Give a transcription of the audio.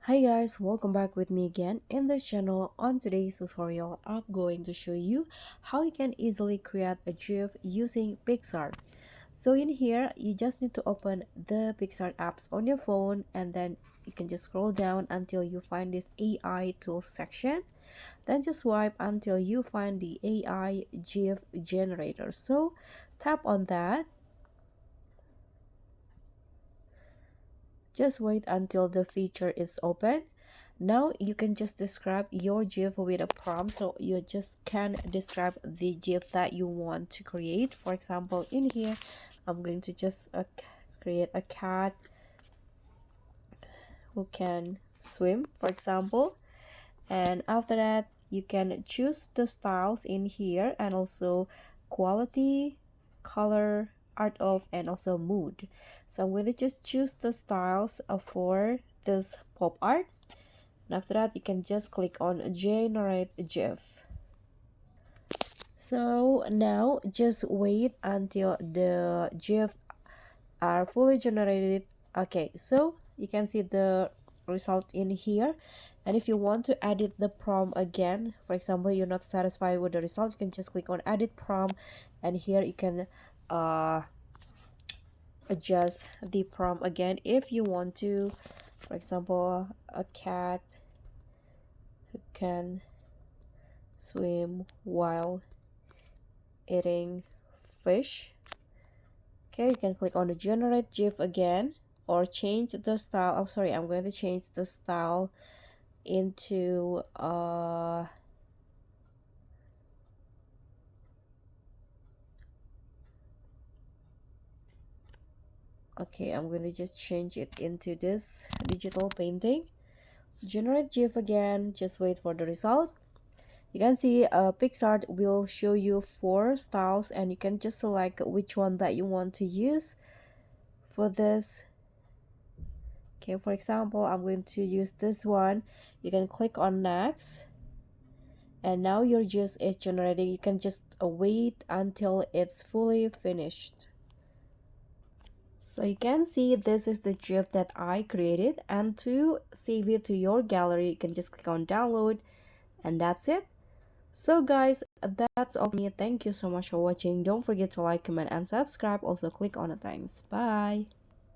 Hi guys, welcome back with me again in this channel. On today's tutorial, I'm going to show you how you can easily create a GIF using Picsart. So in here, you just need to open the Picsart apps on your phone, and then you can just scroll down until you find this AI tools section. Then just swipe until you find the AI GIF generator. So tap on that. Just wait until the feature is open. Now you can just describe your GIF with a prompt. So you just can describe the GIF that you want to create. For example, in here, I'm going to just create a cat who can swim, for example. And after that, you can choose the styles in here, and also quality, color, art of, and also mood. So I'm going to just choose the styles for this pop art, and after that you can just click on generate GIF. So now just wait until the GIF are fully generated. Okay, so you can see the result in here, and if you want to edit the prompt again, for example, you're not satisfied with the result, you can just click on edit prompt, and here you can adjust the prompt again if you want to. For example, a cat who can swim while eating fish. Okay, you can click on the generate GIF again, or change the style. I'm sorry, I'm going to change the style into okay, I'm going to just change it into this digital painting. Generate GIF again, just wait for the result. You can see Picsart will show you 4 styles, and you can just select which one that you want to use for this. Okay, for example, I'm going to use this one. You can click on next, and now your GIF is generating. You can just wait until it's fully finished. So you can see this is the GIF that I created, and to save it to your gallery, you can just click on download, and that's it. So guys, that's all from me. Thank you so much for watching. Don't forget to like, comment, and subscribe. Also click on the thanks. Bye.